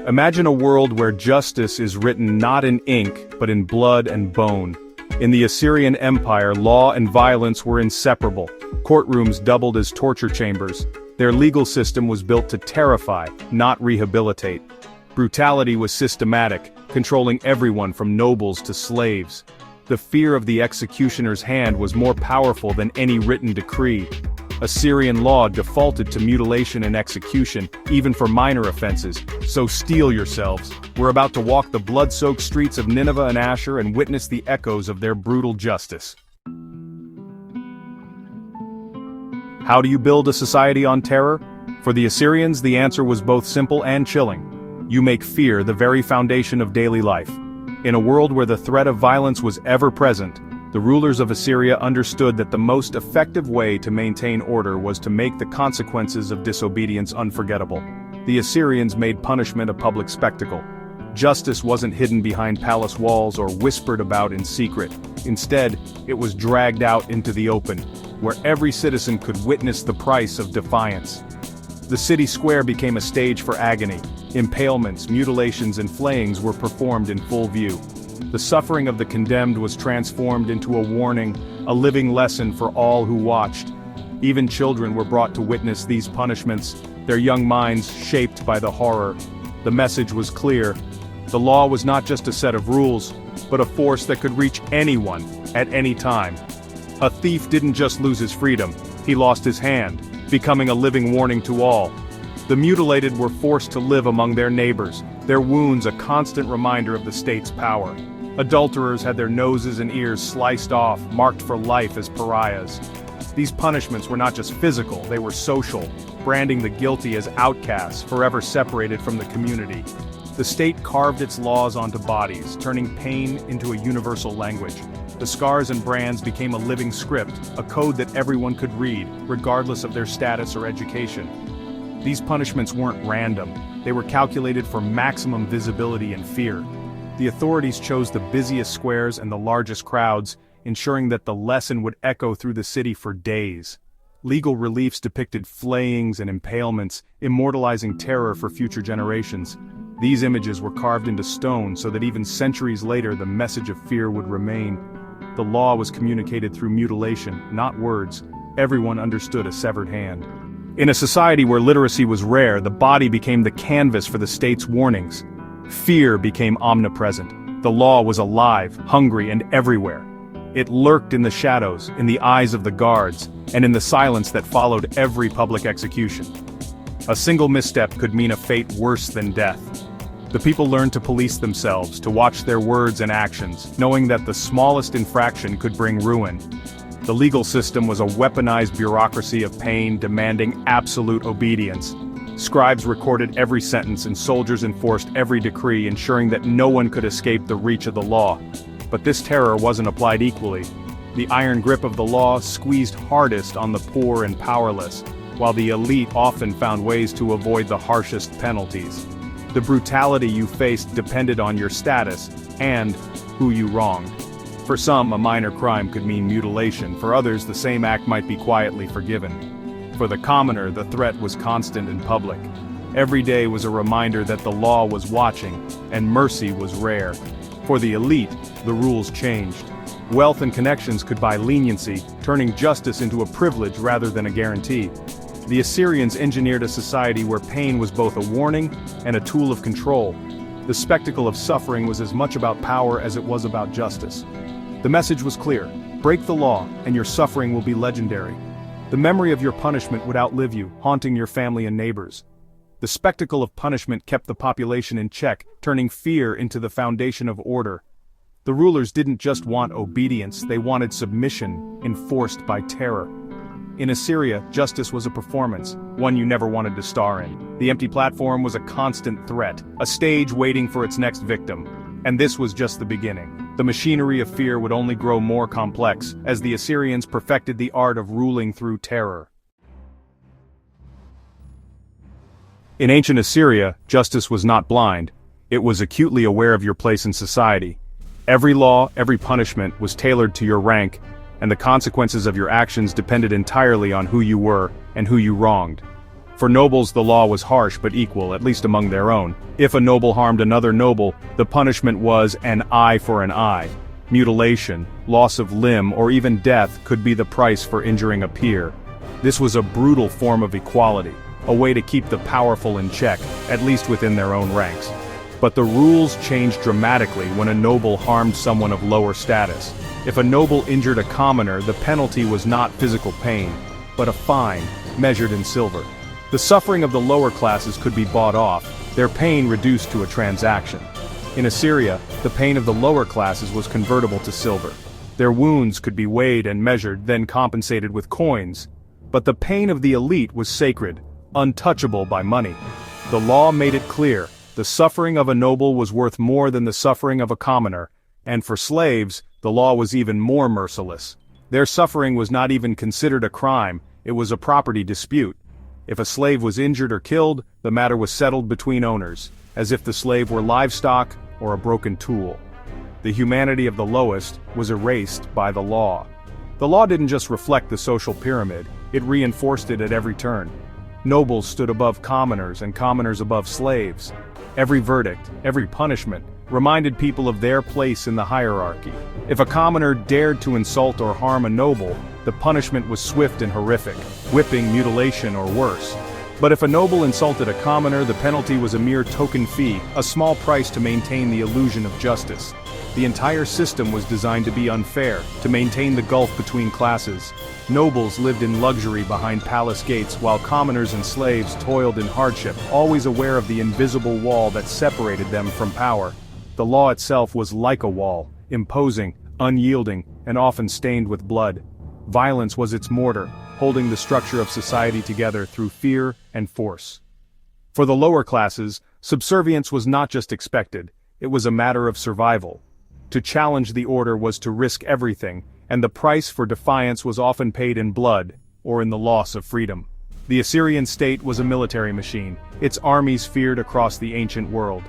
Imagine a world where justice is written not in ink, but in blood and bone. In the Assyrian Empire, law and violence were inseparable. Courtrooms doubled as torture chambers. Their legal system was built to terrify, not rehabilitate. Brutality was systematic, controlling everyone from nobles to slaves. The fear of the executioner's hand was more powerful than any written decree. Assyrian law defaulted to mutilation and execution, even for minor offenses, so steel yourselves. We're about to walk the blood-soaked streets of Nineveh and Ashur and witness the echoes of their brutal justice. How do you build a society on terror? For the Assyrians, the answer was both simple and chilling. You make fear the very foundation of daily life. In a world where the threat of violence was ever present, the rulers of Assyria understood that the most effective way to maintain order was to make the consequences of disobedience unforgettable. The Assyrians made punishment a public spectacle. Justice wasn't hidden behind palace walls or whispered about in secret. Instead, it was dragged out into the open, where every citizen could witness the price of defiance. The city square became a stage for agony. Impalements, mutilations, and flayings were performed in full view. The suffering of the condemned was transformed into a warning, a living lesson for all who watched. Even children were brought to witness these punishments, their young minds shaped by the horror. The message was clear. The law was not just a set of rules, but a force that could reach anyone, at any time. A thief didn't just lose his freedom, he lost his hand, becoming a living warning to all. The mutilated were forced to live among their neighbors, their wounds a constant reminder of the state's power. Adulterers had their noses and ears sliced off, marked for life as pariahs. These punishments were not just physical, they were social, branding the guilty as outcasts, forever separated from the community. The state carved its laws onto bodies, turning pain into a universal language. The scars and brands became a living script, a code that everyone could read, regardless of their status or education. These punishments weren't random, they were calculated for maximum visibility and fear. The authorities chose the busiest squares and the largest crowds, ensuring that the lesson would echo through the city for days. Legal reliefs depicted flayings and impalements, immortalizing terror for future generations. These images were carved into stone so that even centuries later the message of fear would remain. The law was communicated through mutilation, not words. Everyone understood a severed hand. In a society where literacy was rare, the body became the canvas for the state's warnings. Fear became omnipresent. The law was alive, hungry, and everywhere. It lurked in the shadows, in the eyes of the guards, and in the silence that followed every public execution. A single misstep could mean a fate worse than death. The people learned to police themselves, to watch their words and actions, knowing that the smallest infraction could bring ruin. The legal system was a weaponized bureaucracy of pain demanding absolute obedience. Scribes recorded every sentence and soldiers enforced every decree, ensuring that no one could escape the reach of the law. But this terror wasn't applied equally. The iron grip of the law squeezed hardest on the poor and powerless, while the elite often found ways to avoid the harshest penalties. The brutality you faced depended on your status and who you wronged. For some, a minor crime could mean mutilation. For others, the same act might be quietly forgiven. For the commoner, the threat was constant and public. Every day was a reminder that the law was watching, and mercy was rare. For the elite, the rules changed. Wealth and connections could buy leniency, turning justice into a privilege rather than a guarantee. The Assyrians engineered a society where pain was both a warning and a tool of control. The spectacle of suffering was as much about power as it was about justice. The message was clear: break the law, and your suffering will be legendary. The memory of your punishment would outlive you, haunting your family and neighbors. The spectacle of punishment kept the population in check, turning fear into the foundation of order. The rulers didn't just want obedience, they wanted submission, enforced by terror. In Assyria, justice was a performance, one you never wanted to star in. The empty platform was a constant threat, a stage waiting for its next victim. And this was just the beginning. The machinery of fear would only grow more complex, as the Assyrians perfected the art of ruling through terror. In ancient Assyria, justice was not blind. It was acutely aware of your place in society. Every law, every punishment was tailored to your rank, and the consequences of your actions depended entirely on who you were and who you wronged. For nobles the law was harsh but equal, at least among their own. If a noble harmed another noble, the punishment was an eye for an eye. Mutilation, loss of limb, or even death could be the price for injuring a peer. This was a brutal form of equality, a way to keep the powerful in check, at least within their own ranks. But the rules changed dramatically when a noble harmed someone of lower status. If a noble injured a commoner, the penalty was not physical pain, but a fine, measured in silver. The suffering of the lower classes could be bought off, their pain reduced to a transaction. In Assyria, the pain of the lower classes was convertible to silver. Their wounds could be weighed and measured, then compensated with coins. But the pain of the elite was sacred, untouchable by money. The law made it clear, the suffering of a noble was worth more than the suffering of a commoner, and for slaves, the law was even more merciless. Their suffering was not even considered a crime, it was a property dispute. If a slave was injured or killed, the matter was settled between owners, as if the slave were livestock or a broken tool. The humanity of the lowest was erased by the law. The law didn't just reflect the social pyramid, it reinforced it at every turn. Nobles stood above commoners and commoners above slaves. Every verdict, every punishment, reminded people of their place in the hierarchy. If a commoner dared to insult or harm a noble, the punishment was swift and horrific, whipping, mutilation, or worse. But if a noble insulted a commoner, the penalty was a mere token fee, a small price to maintain the illusion of justice. The entire system was designed to be unfair, to maintain the gulf between classes. Nobles lived in luxury behind palace gates, while commoners and slaves toiled in hardship, always aware of the invisible wall that separated them from power. The law itself was like a wall, imposing, unyielding, and often stained with blood. Violence was its mortar, holding the structure of society together through fear and force. For the lower classes, subservience was not just expected, it was a matter of survival. To challenge the order was to risk everything, and the price for defiance was often paid in blood, or in the loss of freedom. The Assyrian state was a military machine, its armies feared across the ancient world.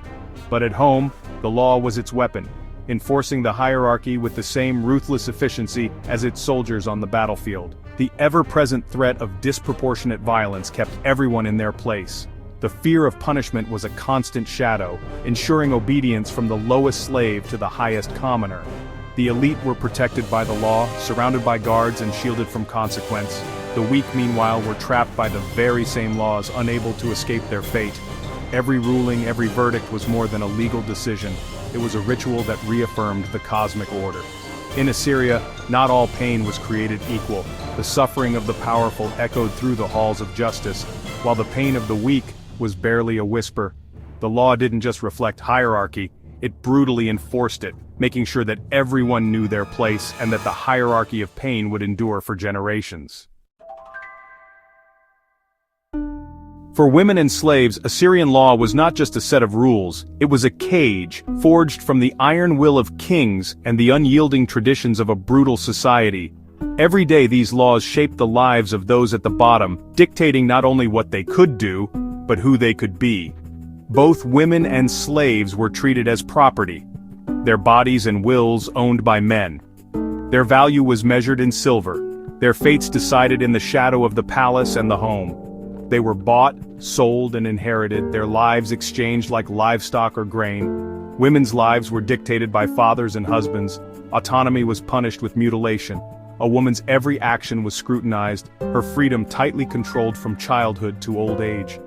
But at home, the law was its weapon, enforcing the hierarchy with the same ruthless efficiency as its soldiers on the battlefield. The ever-present threat of disproportionate violence kept everyone in their place. The fear of punishment was a constant shadow, ensuring obedience from the lowest slave to the highest commoner. The elite were protected by the law, surrounded by guards and shielded from consequence. The weak, meanwhile, were trapped by the very same laws, unable to escape their fate. Every ruling, every verdict was more than a legal decision. It was a ritual that reaffirmed the cosmic order. In Assyria, not all pain was created equal. The suffering of the powerful echoed through the halls of justice, while the pain of the weak was barely a whisper. The law didn't just reflect hierarchy, it brutally enforced it, making sure that everyone knew their place and that the hierarchy of pain would endure for generations. For women and slaves, Assyrian law was not just a set of rules, it was a cage, forged from the iron will of kings and the unyielding traditions of a brutal society. Every day these laws shaped the lives of those at the bottom, dictating not only what they could do, but who they could be. Both women and slaves were treated as property, their bodies and wills owned by men. Their value was measured in silver, their fates decided in the shadow of the palace and the home. They were bought, sold, and inherited, their lives exchanged like livestock or grain. Women's lives were dictated by fathers and husbands. Autonomy was punished with mutilation. A woman's every action was scrutinized, her freedom tightly controlled from childhood to old age.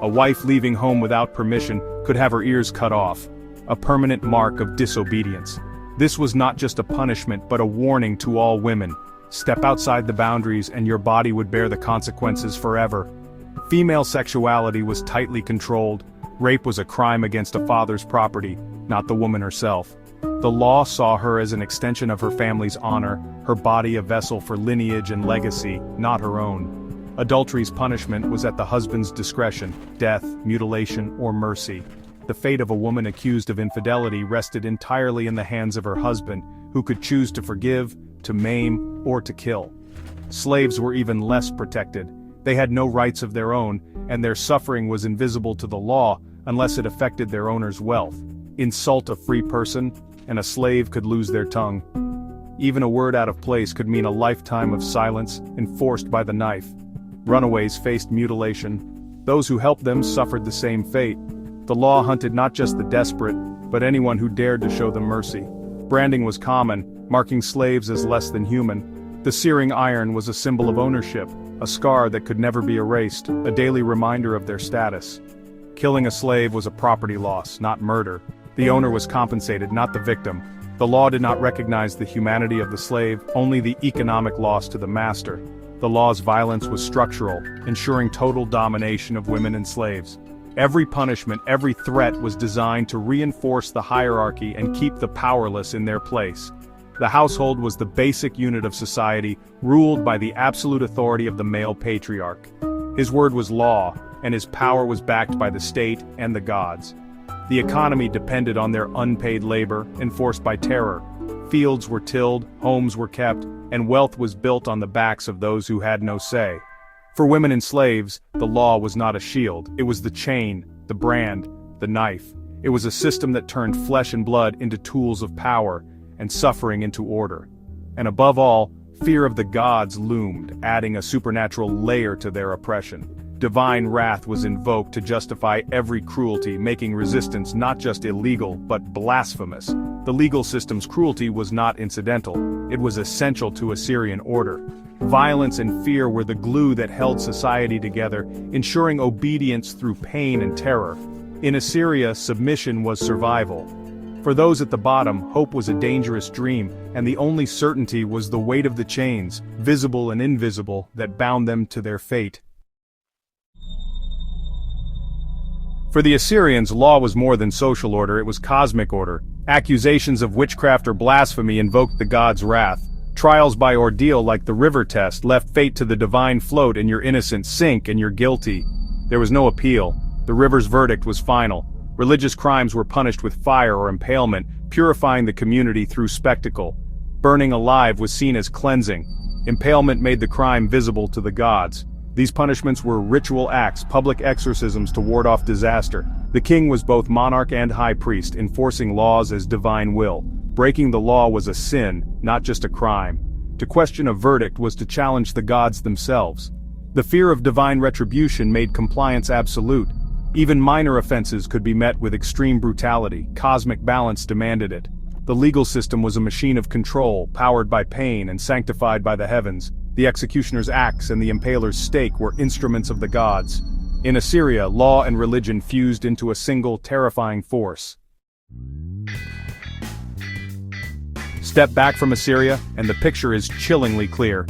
A wife leaving home without permission could have her ears cut off, a permanent mark of disobedience. This was not just a punishment but a warning to all women. Step outside the boundaries and your body would bear the consequences forever. Female sexuality was tightly controlled. Rape was a crime against a father's property, not the woman herself. The law saw her as an extension of her family's honor, her body a vessel for lineage and legacy, not her own. Adultery's punishment was at the husband's discretion, death, mutilation, or mercy. The fate of a woman accused of infidelity rested entirely in the hands of her husband, who could choose to forgive, to maim, or to kill. Slaves were even less protected. They had no rights of their own, and their suffering was invisible to the law unless it affected their owner's wealth. Insult a free person, and a slave could lose their tongue. Even a word out of place could mean a lifetime of silence, enforced by the knife. Runaways faced mutilation, Those who helped them suffered the same fate. The law hunted not just the desperate, but anyone who dared to show them mercy. Branding was common, marking slaves as less than human. The searing iron was a symbol of ownership, a scar that could never be erased, a daily reminder of their status. Killing a slave was a property loss, not murder. The owner was compensated, not the victim. The law did not recognize the humanity of the slave, only the economic loss to the master. The law's violence was structural, ensuring total domination of women and slaves. Every punishment, every threat was designed to reinforce the hierarchy and keep the powerless in their place. The household was the basic unit of society, ruled by the absolute authority of the male patriarch. His word was law, and his power was backed by the state and the gods. The economy depended on their unpaid labor, enforced by terror. Fields were tilled, homes were kept, and wealth was built on the backs of those who had no say. For women and slaves, the law was not a shield, it was the chain, the brand, the knife. It was a system that turned flesh and blood into tools of power, and suffering into order. And above all, fear of the gods loomed, adding a supernatural layer to their oppression. Divine wrath was invoked to justify every cruelty, making resistance not just illegal, but blasphemous. The legal system's cruelty was not incidental, it was essential to Assyrian order. Violence and fear were the glue that held society together, ensuring obedience through pain and terror. In Assyria, submission was survival. For those at the bottom, hope was a dangerous dream, and the only certainty was the weight of the chains, visible and invisible, that bound them to their fate. For the Assyrians, law was more than social order, it was cosmic order. Accusations of witchcraft or blasphemy invoked the gods' wrath. Trials by ordeal like the river test left fate to the divine float and your innocent sink and you're guilty. There was no appeal. The river's verdict was final. Religious crimes were punished with fire or impalement, purifying the community through spectacle. Burning alive was seen as cleansing. Impalement made the crime visible to the gods. These punishments were ritual acts, public exorcisms to ward off disaster. The king was both monarch and high priest, enforcing laws as divine will. Breaking the law was a sin, not just a crime. To question a verdict was to challenge the gods themselves. The fear of divine retribution made compliance absolute. Even minor offenses could be met with extreme brutality. Cosmic balance demanded it. The legal system was a machine of control, powered by pain and sanctified by the heavens. The executioner's axe and the impaler's stake were instruments of the gods. In Assyria, law and religion fused into a single, terrifying force. Step back from Assyria, and the picture is chillingly clear.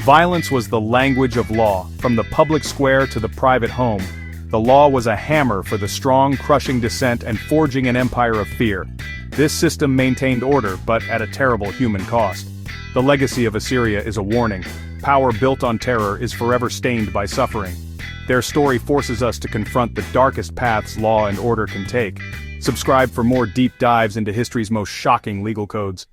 Violence was the language of law, from the public square to the private home. The law was a hammer for the strong, crushing dissent and forging an empire of fear. This system maintained order, but at a terrible human cost. The legacy of Assyria is a warning. Power built on terror is forever stained by suffering. Their story forces us to confront the darkest paths law and order can take. Subscribe for more deep dives into history's most shocking legal codes.